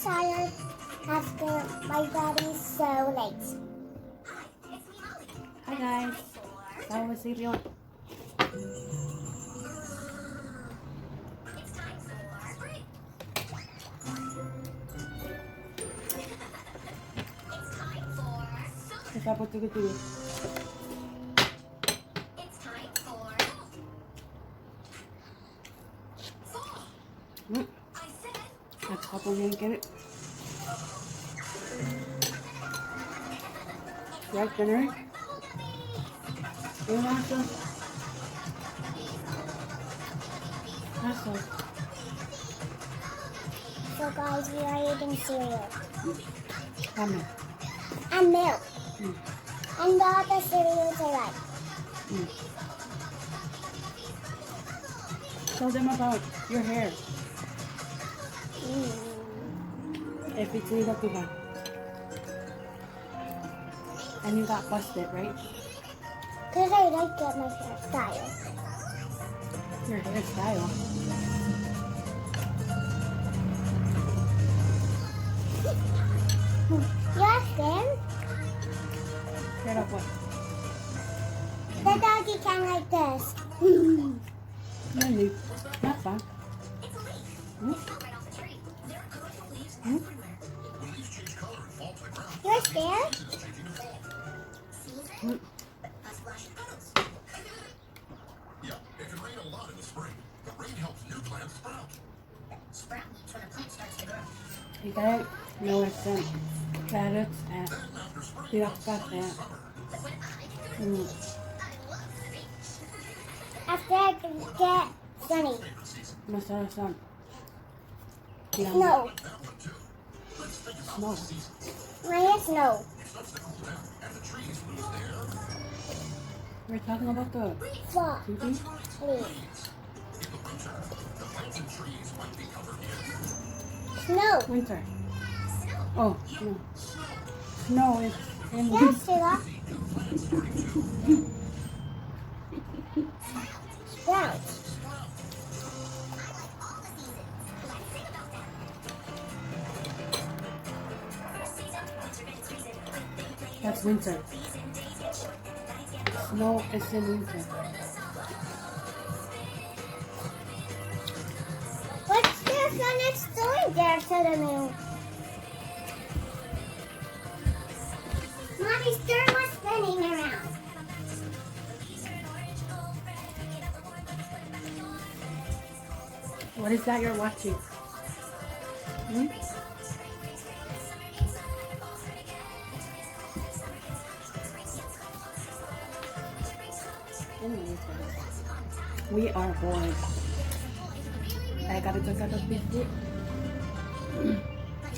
tired after my daddy's so late. Hi guys. Tawa si Rion. Kita po tuloy-tuloy. At saka po yung kiri. Right, ganun. Yung aso. Aso. So guys, we are eating cereal. Kami. And milk. Mm. And the other cereals I like. Mm. Tell them about your hair. If it's legal to ba? And you got busted, right? Because I like my hairstyle. Your hairstyle. Yes, then Set up what? the doggy can like this. Really? Not fun. Hmm? Hmm? You're scared? Hmm? Yeah, it can rain a lot in the spring. The rain helps new plants sprout. Sprout means when a plant starts to grow. You got it? No, it's carrots and Then after spring, tilapia and But when I get good, mm, I love spring. After I get sunny. masarasan. Tilang Snow. that one too. Let's think about snow. the seasons. My hair snow. It starts to cool down, and the trees lose their We're talking about the Fall. TV? Leaves. In the winter, the plants and trees might be covered in Snow. Winter. Oh, no. Snow is in Yes, Sheila. Sprouts. That's winter. Snow is in winter. What's their fun next doing there to the moon? Mommy's turn was spinning around. What is that you're watching? Hmm? Anyways, guys, we are bored. I gotta check out the biscuit.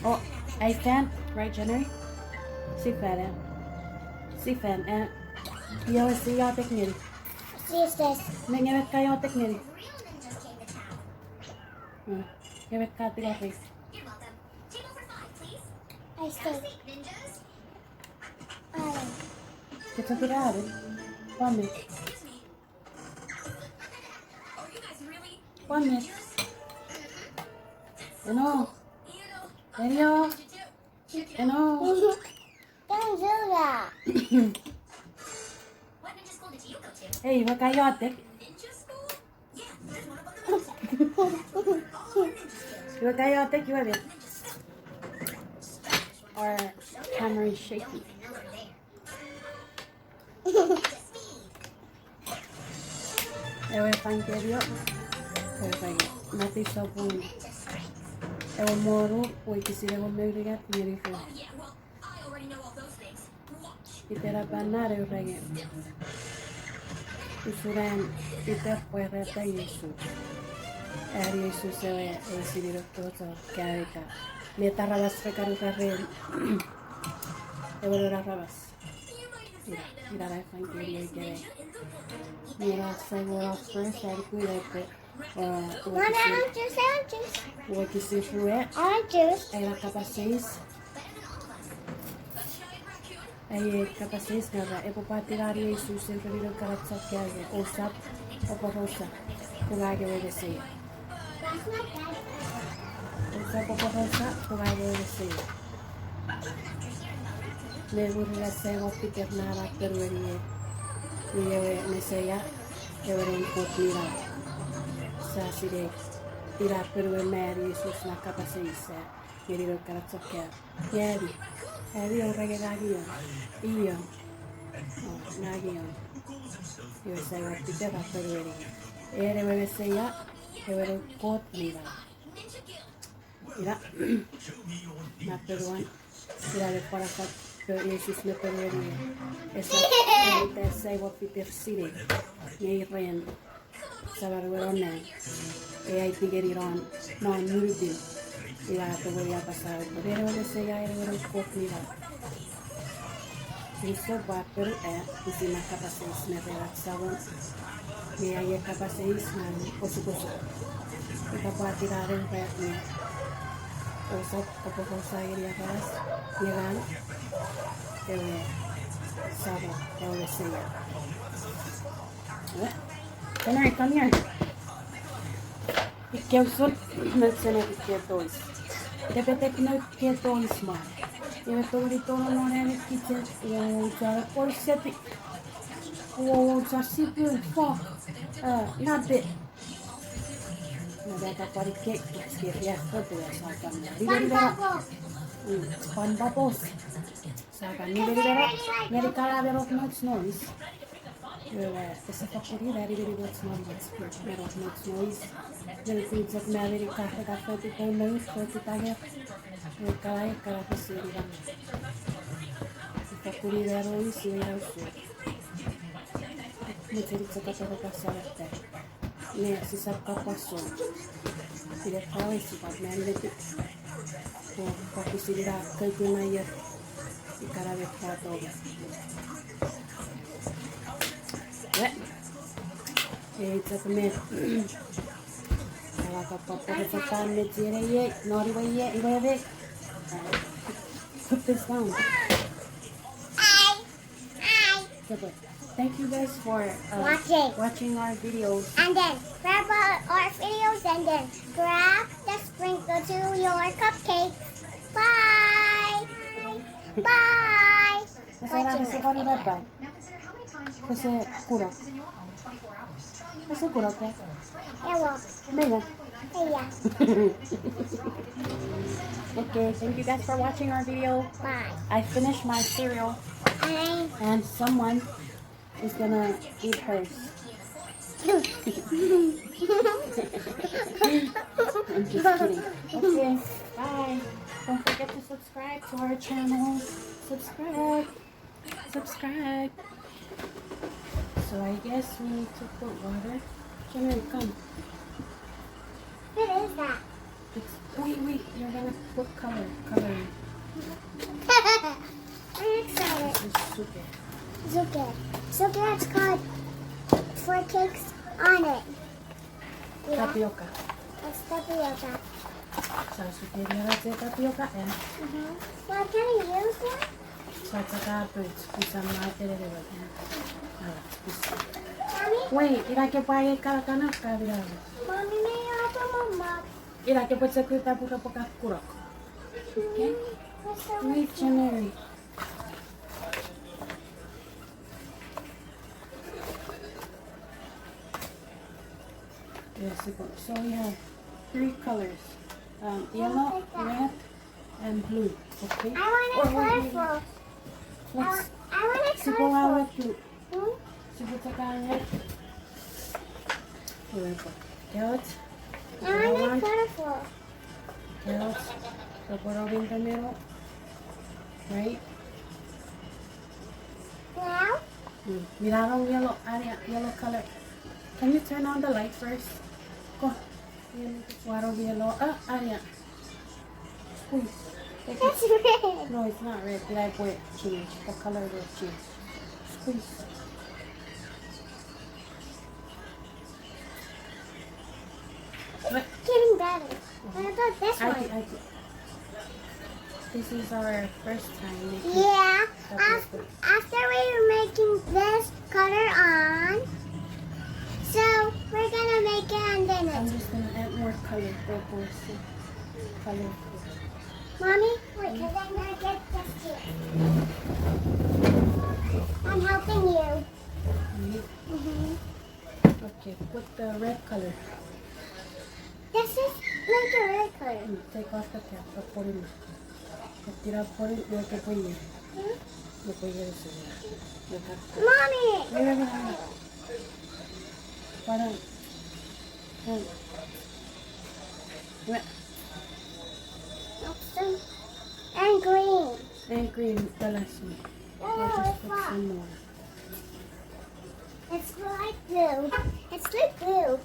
Oh, I fan, right, Jenny? Si fan, eh? Si fan, eh? Yo, si yo teknil. Use this. Nangyamet kayo teknil. Real ninjas came to town. Nangyamet ka tiga face. You're welcome. Table for 5, please. I Have a stay. seat, ninjas. Kita tiga rin. Pamit. Excuse me. Oh, you guys really? Pamit. Ano? You know, Hello? what you do? Check it out. Ano? Don't do that. What ninja school did you go to? Hey, wag kayo atik. Ninja school? Yeah, there's one up on the mountain. Wag kayo atik, you have it. Our camera is shaky. Another there. Ewe pankerio. Ewe pankerio. Mati sabun. Ewe moru. Uy, kisire mo megrigat. Nyerifu. Oh, yeah, well, I already know all those things. Watch. Itera panare urege. Usuran. Iter puerta Yesu. Er Yesu sewe. Ewe siriro toto. Karika. Leta rabas rekaru karren. Ewe rabas. You might even Mira, say that I'm mira la pankerio que ninja in the book. mira seguro first I cuídate. Mom, I want juice. I want juice. O que se fue. I want juice. Era capaz 6. Ay, capaz 6 nada. E po patirari Yesu sempre vino karatsa kiage. Osap o porosa. Kulage wege se. That's not bad. sa popohosa, tuvago se. Me burla se go Peter nara peruerie. Yewe neseya, yewe kotira. Sa sire. Tira perue mer Jesus na kapaseisa. Yeriro karatsokia. Yeri. Yeri o regegagion. Ion. Nagion. Yo se go Peter na peruerie. Ere bebe seya, yewe kotira. Mira, na peruan. Mira de para acá. Jesus me peruerie. Esa es se go Peter sire. Nei ren. Sabarwerone. E ai tigeriron non nurudin. Ila to voy a pasar. Pero le se ya era un copia. Isso va per e na capaces me relaxaban. E aí capaces na posso. E capaz tirar en pé. O só como sair a casa. Llegan. Sábado, eu le sei. Come here. Ik heb zo'n mensen heb ik toys. Ik heb het nooit toys maar. Je hebt toch die tonen nog in het kitchen. Oh, daar ooit zet ik. Oh, daar zit je. Fuck. Not bit. Nou, dat heb ik cake. Ik schreef ja, foto ja, zo kan. Libera. Pan babos. Zo kan. Libera. Amerika weer op nooit noise. Essa factoria era very good small but meron much noise. Jadi tidak melalui kafe itu kan lain seperti tanya kalau kesini kan. Factoria era isso e era isso. Mencari kata pasar itu. Nih sisa kapason. Tidak tahu sih pak melalui. Oh tapi sudah kerja ya. Icara berkata. It's a myth. Like a papa is a time it's ye, not even yet, you have it. Put this down. Thank you guys for watching our videos. And then grab our videos and then grab the sprinkle to your cupcake. Bye. Bye. Kasi ba? Kasi kurang. Kasi kurang ya. Ewo. Mega. Yeah. Okay, thank you guys for watching our video. Bye. I finished my cereal Bye. and someone is gonna eat hers. I'm just kidding. Okay, bye. Don't forget to subscribe to our channel. Subscribe. So I guess we need to put water. Jamie, come. What is that? Wait. You're gonna put coloring. I'm excited. This is super. Zucker. Zucker has got 4 cakes on it. Yeah. Tapioca. It's tapioca. So superior to tapioca and Well, can I use one? so it's a garbage. Some material. Mommy? Wait, ira que pague kana kabira. Mommy, may I have a mug? Ira que pode ser que tá por pouca kurok. Okay? What's that? Wait, January. Yes, so we have 3 colors. Yellow, red, and blue. Okay? I want it colorful. Let's I want it go out colorful. with you. Sige, taka red. Carrots. I want it colorful. Carrots. So put it in the middle. Right? Now? Miraron yellow, Aria, yellow color. Can you turn on the light first? Go. Water yellow. Aria. Squeeze. Take it. It's red. No, it's not red. Did I put it? Change. The color will change. Squeeze. Getting better. What about this one? This is our first time making. Yeah. Tapioca. After we were making this color on, so we're gonna make it and then I'm it's just gonna add more color. Purple. colorful. Mommy, wait, because I'm going to get this too. I'm helping you. Mm-hmm. Okay, put the red color. This is like a red color. Take off the cap. Ponle. Tira por el que ponle. Lo ponle eso. Mommy! Mira. Para. And green. And green, the last one. Oh, I'll just it's put not. some more. It's like blue. It's like blue.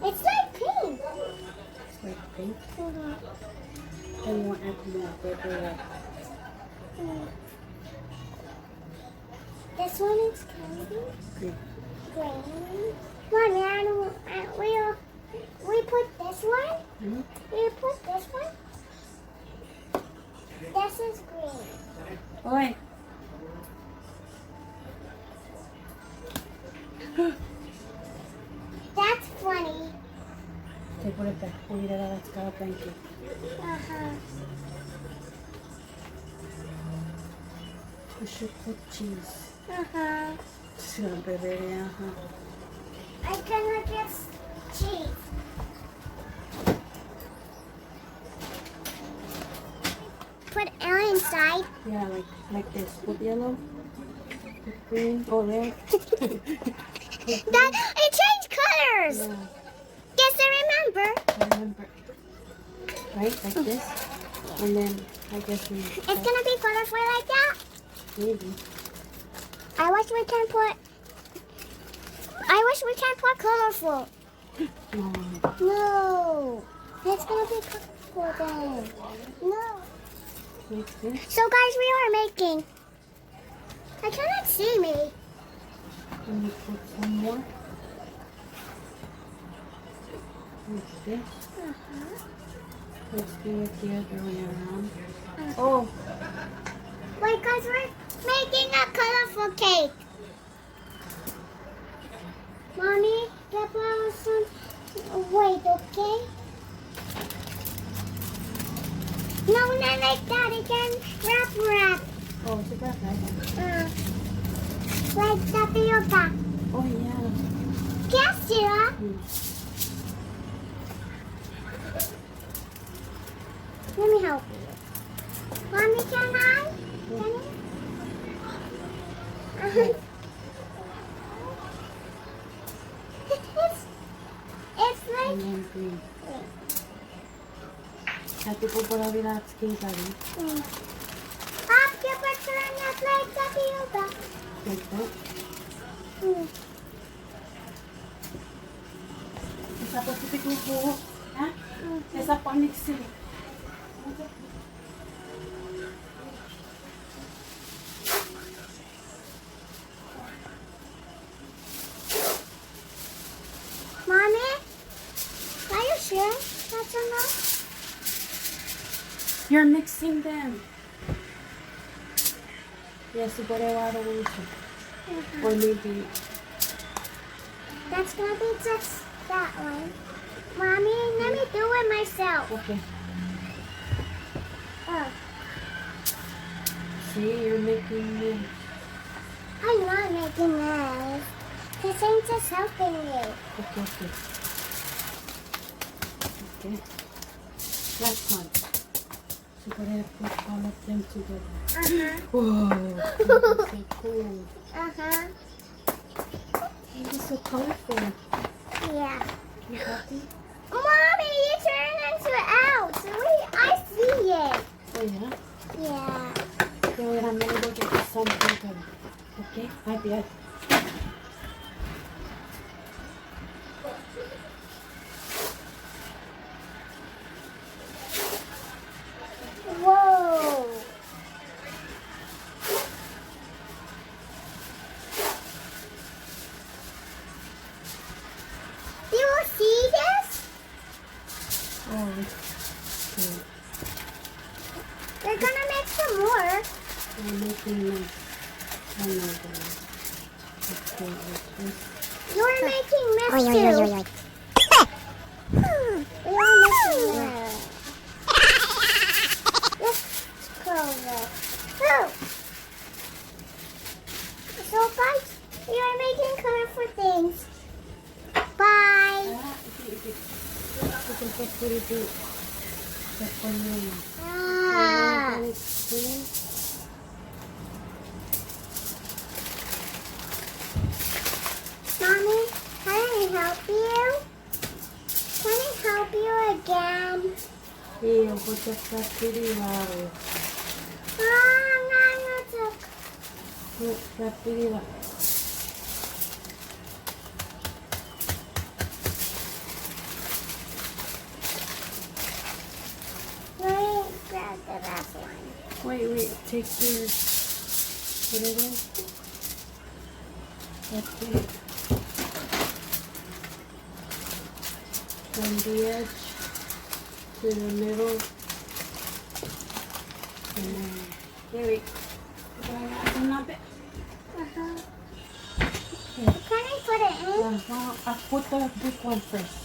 It's like pink. It's like pink. Mhm. And we'll add more purple. This one is candy. Green. Green. Mommy, we put this one. Mm-hmm. We put this one. This is green. Oi. That's funny. Okay, put it back. Mira la escala blanket. Uh-huh. We should put cheese. Uh-huh. Siempre very, I'm gonna get cheese. Put Ella inside. Yeah, like this. Put yellow. Put green. Oh, red. That it changed colors. Yeah, Guess I remember. I remember. Right, like this. And then I guess we. It's gonna be colorful like that. Maybe. I wish we can put colorful. No. No. It's gonna be colorful then. No. Like this. So guys, we are making. I cannot see me. And we put some more. Like this. Let's do it the other way around. Oh, Wait, guys, we're making a colorful cake. Mommy, get some. Wait, okay? No, not like that. Again, wrap. oh, is it that right? Like tapioca. Oh, yeah. Yes, Sheila. Let me help you. Mommy, can I? Can you? It's And like. then green. At ko para relax king kari. आपके बच्चों ने like tapioca. Like that. Esa pa tipik mo po. Ha? Esa pa mixing. Mommy, are you sure that's enough? You're mixing them. Yes, you got a also. Or maybe. That's gonna be just that one. Mommy, let me do it myself. Okay. Oh, See, you're making them. I'm not making this. Because I'm just helping you. Okay. Okay. Last one. So we're gonna put all of them together. Uh-huh. Whoa, that's so cool. Uh-huh. It is so colorful. Yeah. You happy? Mommy, you turned into out. I see it. Oh yeah? Yeah. Then we're gonna go get something. Okay? Happy. Whoa. Do you see this? Oh, it's good. We're gonna make some more. We're making this. Oh my god. Okay, like this. You're making mess too. We all Puputok puritu. Sepanjang. Ah. Mommy, can I help you? Can I help you again? Iya, pucat kiri baru. Ah, no, Kiri lah. Wait, grab the last one. Wait, take your. Put it in. That's it. From the edge to the middle. And then, there we go. Can I put it in? I'll put the big one first.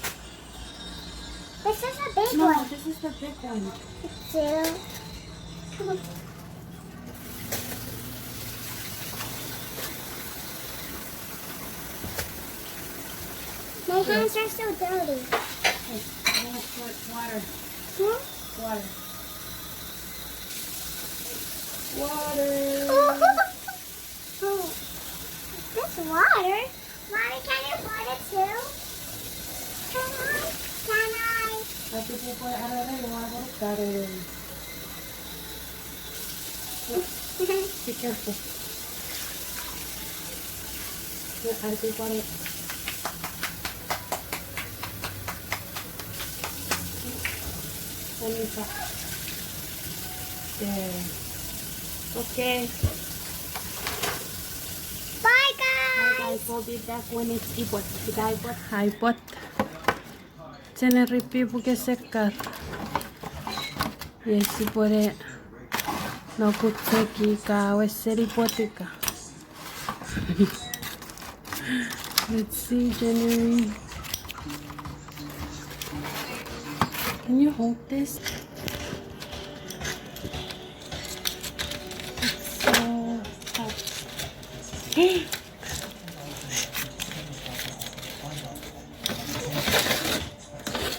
This is a big No, one. this is the big one. Two. My hands are so dirty. I'm gonna put water. Hmm? Water. Water. Oh, this water? Mommy, can you put it too? Can I? Can I? Tapi po po arare yung mga karere. Be careful. Arte po rin. Isa. There. Okay. Bye, guys. I'll be back when it's ipot. Ipot. Tiene ripipo que secar. Y así puede no kutseki ka weseri potika. Let's see, January. Can you hold this? It's so hot.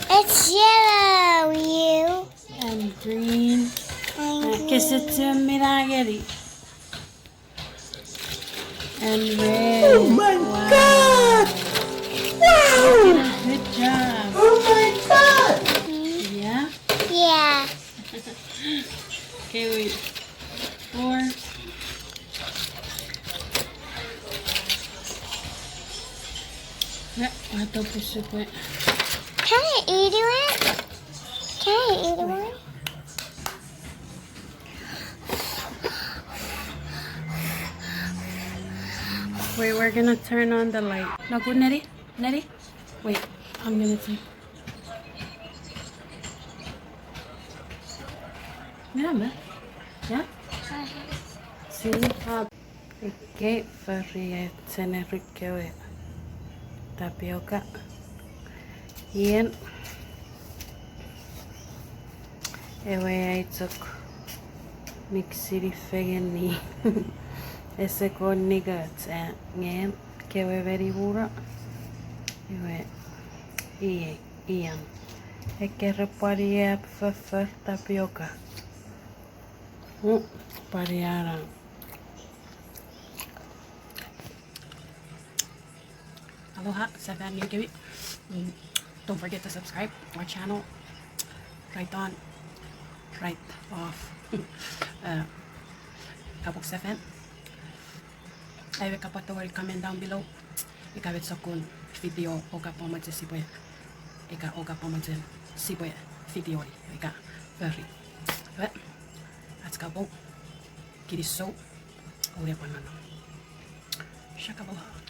It's yellow, you. And green. And Kiss it to Mirageri. And red. Oh my god! Wow! Good job. Oh my god! Yeah? yeah. Okay, wait. 4. Yeah, ito po siya po. Can I eat it? Can I eat it? Wait, we're gonna turn on the light. No, go, Nettie. Nettie. Wait, I'm gonna take. Mira, yeah. See, okay, Faria Tenerique tapioca. Ian. Ewe I took mixiri fegeni. Ese con nuggets and que we very bura. Ewe Ian. E que reparia fefer tapioca. Pariara. Aloha, Seven Yukiwi. Don't forget to subscribe to our channel. Right on. Right off. Kabuk Seven. I will comment down below. Ika vet sokun video oka pomaje siboy. Ika oka pomaje siboy video ika very. But that's kabo. Kiri so. Ulia panano. Shakaboha.